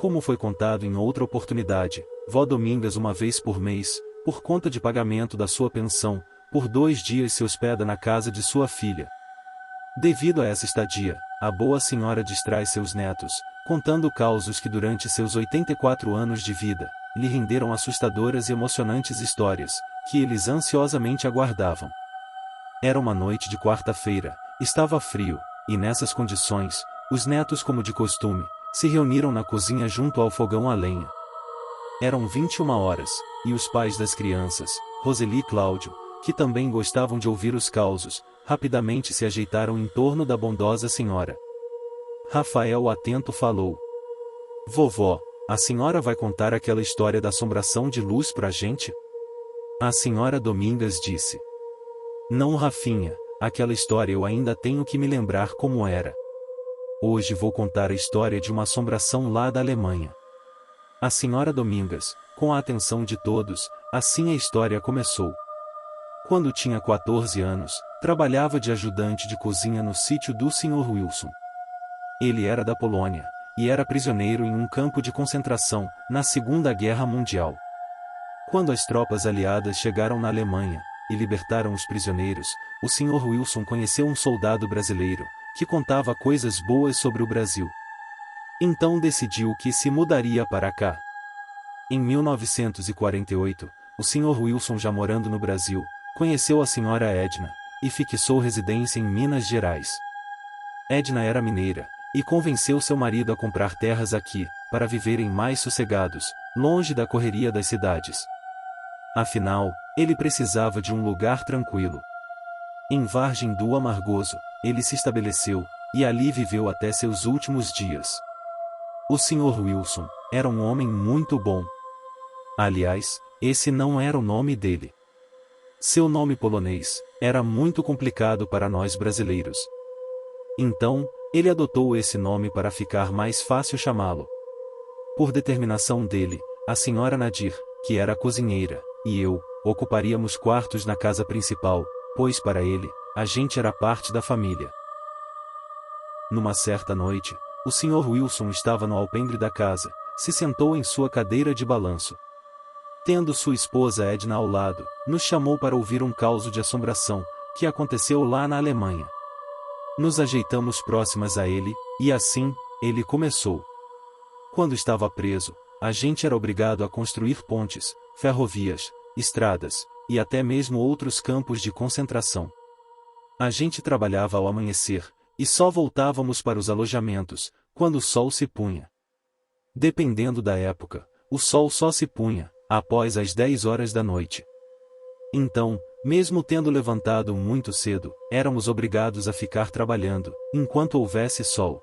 Como foi contado em outra oportunidade, vó Domingas uma vez por mês, por conta de pagamento da sua pensão, por 2 dias se hospeda na casa de sua filha. Devido a essa estadia, a boa senhora distrai seus netos, contando causos que durante seus 84 anos de vida, lhe renderam assustadoras e emocionantes histórias, que eles ansiosamente aguardavam. Era uma noite de quarta-feira, estava frio, e nessas condições, os netos como de costume, se reuniram na cozinha junto ao fogão a lenha. Eram 21 horas, e os pais das crianças, Roseli e Cláudio, que também gostavam de ouvir os causos, rapidamente se ajeitaram em torno da bondosa senhora. Rafael atento falou: "Vovó, a senhora vai contar aquela história da assombração de luz pra gente?" A senhora Domingas disse: "Não, Rafinha, aquela história eu ainda tenho que me lembrar como era. Hoje vou contar a história de uma assombração lá da Alemanha." A senhora Domingas, com a atenção de todos, assim a história começou. Quando tinha 14 anos, trabalhava de ajudante de cozinha no sítio do Sr. Wilson. Ele era da Polônia, e era prisioneiro em um campo de concentração, na Segunda Guerra Mundial. Quando as tropas aliadas chegaram na Alemanha, e libertaram os prisioneiros, o Sr. Wilson conheceu um soldado brasileiro, que contava coisas boas sobre o Brasil. Então decidiu que se mudaria para cá. Em 1948, o Sr. Wilson, já morando no Brasil, conheceu a senhora Edna, e fixou residência em Minas Gerais. Edna era mineira, e convenceu seu marido a comprar terras aqui, para viverem mais sossegados, longe da correria das cidades. Afinal, ele precisava de um lugar tranquilo. Em Vargem do Amargoso, ele se estabeleceu, e ali viveu até seus últimos dias. O Sr. Wilson era um homem muito bom. Aliás, esse não era o nome dele. Seu nome polonês era muito complicado para nós brasileiros. Então, ele adotou esse nome para ficar mais fácil chamá-lo. Por determinação dele, a senhora Nadir, que era a cozinheira, e eu, ocuparíamos quartos na casa principal, pois para ele, a gente era parte da família. Numa certa noite, o Sr. Wilson estava no alpendre da casa, se sentou em sua cadeira de balanço. Tendo sua esposa Edna ao lado, nos chamou para ouvir um causo de assombração, que aconteceu lá na Alemanha. Nos ajeitamos próximas a ele, e assim, ele começou. Quando estava preso, a gente era obrigado a construir pontes, ferrovias, estradas, e até mesmo outros campos de concentração. A gente trabalhava ao amanhecer, e só voltávamos para os alojamentos, quando o sol se punha. Dependendo da época, o sol só se punha após as 10 horas da noite. Então, mesmo tendo levantado muito cedo, éramos obrigados a ficar trabalhando, enquanto houvesse sol.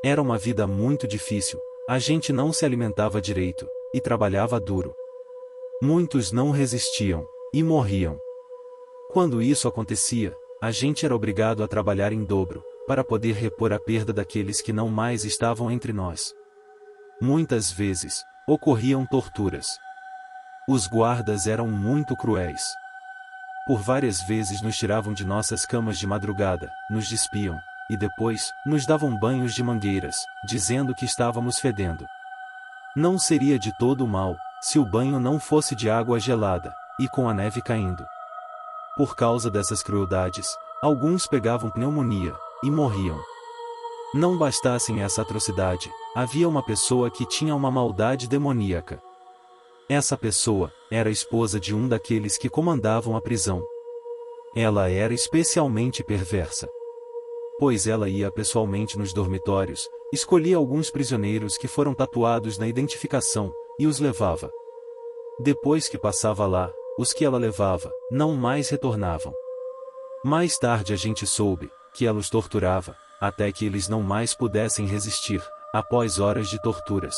Era uma vida muito difícil, a gente não se alimentava direito, e trabalhava duro. Muitos não resistiam, e morriam. Quando isso acontecia, a gente era obrigado a trabalhar em dobro, para poder repor a perda daqueles que não mais estavam entre nós. Muitas vezes, ocorriam torturas. Os guardas eram muito cruéis. Por várias vezes nos tiravam de nossas camas de madrugada, nos despiam, e depois, nos davam banhos de mangueiras, dizendo que estávamos fedendo. Não seria de todo mal, se o banho não fosse de água gelada, e com a neve caindo. Por causa dessas crueldades, alguns pegavam pneumonia, e morriam. Não bastassem essa atrocidade, havia uma pessoa que tinha uma maldade demoníaca. Essa pessoa era a esposa de um daqueles que comandavam a prisão. Ela era especialmente perversa. Pois ela ia pessoalmente nos dormitórios, escolhia alguns prisioneiros que foram tatuados na identificação, e os levava. Depois que passava lá, os que ela levava, não mais retornavam. Mais tarde a gente soube que ela os torturava, até que eles não mais pudessem resistir, após horas de torturas.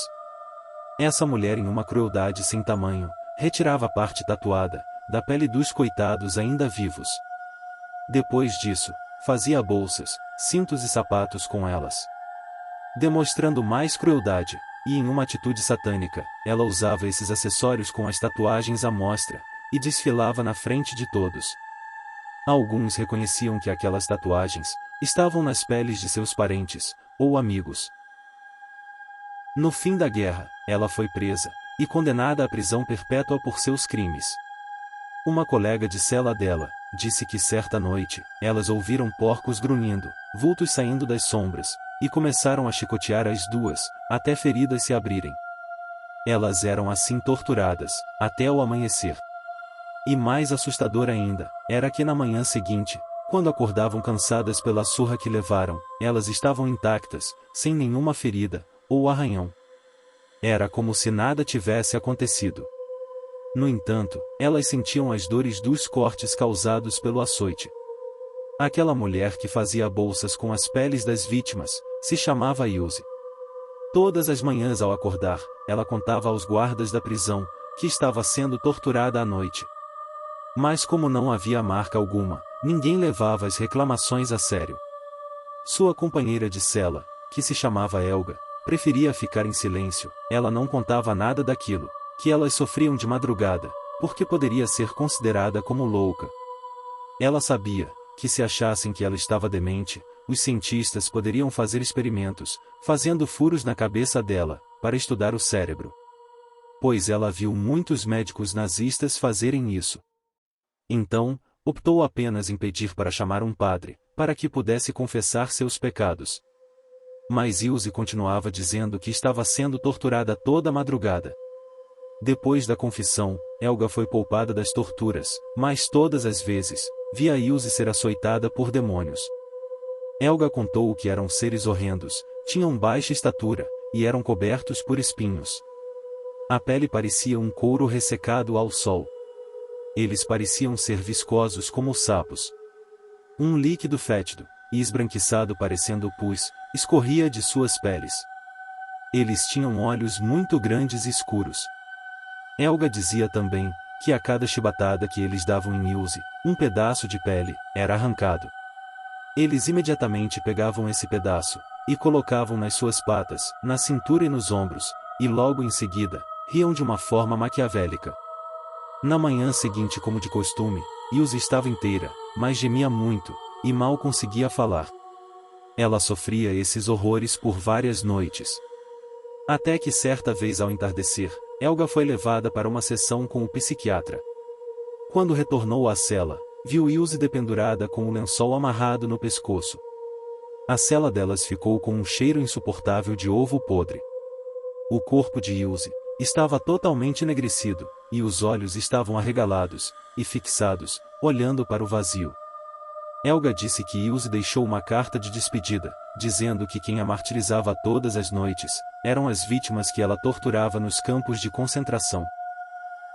Essa mulher, em uma crueldade sem tamanho, retirava a parte tatuada da pele dos coitados ainda vivos. Depois disso, fazia bolsas, cintos e sapatos com elas. Demonstrando mais crueldade, e em uma atitude satânica, ela usava esses acessórios com as tatuagens à mostra, e desfilava na frente de todos. Alguns reconheciam que aquelas tatuagens estavam nas peles de seus parentes, ou amigos. No fim da guerra, ela foi presa e condenada à prisão perpétua por seus crimes. Uma colega de cela dela disse que certa noite, elas ouviram porcos grunhindo, vultos saindo das sombras, e começaram a chicotear as duas, até feridas se abrirem. Elas eram assim torturadas, até o amanhecer. E mais assustador ainda, era que na manhã seguinte, quando acordavam cansadas pela surra que levaram, elas estavam intactas, sem nenhuma ferida, ou arranhão. Era como se nada tivesse acontecido. No entanto, elas sentiam as dores dos cortes causados pelo açoite. Aquela mulher que fazia bolsas com as peles das vítimas, se chamava Ilse. Todas as manhãs ao acordar, ela contava aos guardas da prisão, que estava sendo torturada à noite. Mas como não havia marca alguma, ninguém levava as reclamações a sério. Sua companheira de cela, que se chamava Helga, preferia ficar em silêncio, ela não contava nada daquilo que elas sofriam de madrugada, porque poderia ser considerada como louca. Ela sabia que se achassem que ela estava demente, os cientistas poderiam fazer experimentos, fazendo furos na cabeça dela, para estudar o cérebro. Pois ela viu muitos médicos nazistas fazerem isso. Então, optou apenas em pedir para chamar um padre, para que pudesse confessar seus pecados. Mas Ilse continuava dizendo que estava sendo torturada toda a madrugada. Depois da confissão, Helga foi poupada das torturas, mas todas as vezes, via Ilse ser açoitada por demônios. Helga contou que eram seres horrendos, tinham baixa estatura, e eram cobertos por espinhos. A pele parecia um couro ressecado ao sol. Eles pareciam ser viscosos como sapos. Um líquido fétido, e esbranquiçado parecendo pus, escorria de suas peles. Eles tinham olhos muito grandes e escuros. Helga dizia também, que a cada chibatada que eles davam em Ilse, um pedaço de pele era arrancado. Eles imediatamente pegavam esse pedaço, e colocavam nas suas patas, na cintura e nos ombros, e logo em seguida, riam de uma forma maquiavélica. Na manhã seguinte, como de costume, Ilse estava inteira, mas gemia muito, e mal conseguia falar. Ela sofria esses horrores por várias noites. Até que certa vez ao entardecer, Helga foi levada para uma sessão com o psiquiatra. Quando retornou à cela, viu Ilse dependurada com o lençol amarrado no pescoço. A cela delas ficou com um cheiro insuportável de ovo podre. O corpo de Ilse estava totalmente enegrecido, e os olhos estavam arregalados e fixados, olhando para o vazio. Helga disse que Ilse deixou uma carta de despedida, dizendo que quem a martirizava todas as noites eram as vítimas que ela torturava nos campos de concentração.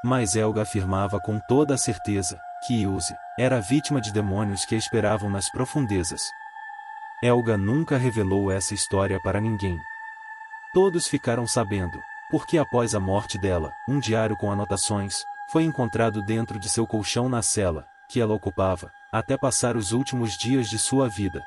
Mas Helga afirmava com toda a certeza que Ilse era vítima de demônios que a esperavam nas profundezas. Helga nunca revelou essa história para ninguém. Todos ficaram sabendo, porque após a morte dela, um diário com anotações foi encontrado dentro de seu colchão na cela que ela ocupava, até passar os últimos dias de sua vida.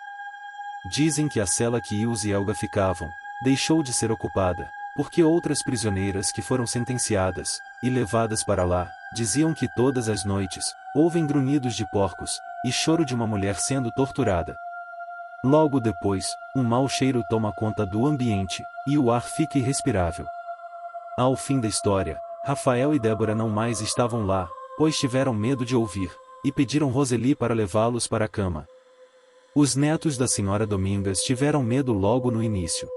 Dizem que a cela que Ilse e Helga ficavam deixou de ser ocupada, porque outras prisioneiras que foram sentenciadas e levadas para lá, diziam que todas as noites ouvem grunhidos de porcos e choro de uma mulher sendo torturada. Logo depois, um mau cheiro toma conta do ambiente, e o ar fica irrespirável. Ao fim da história, Rafael e Débora não mais estavam lá, pois tiveram medo de ouvir, e pediram Roseli para levá-los para a cama. Os netos da senhora Domingas tiveram medo logo no início.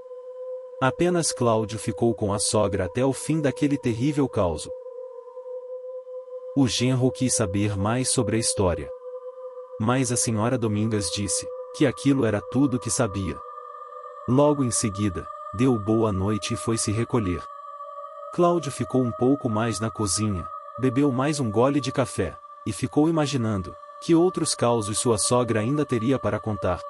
Apenas Cláudio ficou com a sogra até o fim daquele terrível caos. O genro quis saber mais sobre a história. Mas a senhora Domingas disse que aquilo era tudo que sabia. Logo em seguida, deu boa noite e foi se recolher. Cláudio ficou um pouco mais na cozinha, bebeu mais um gole de café, e ficou imaginando que outros causos sua sogra ainda teria para contar.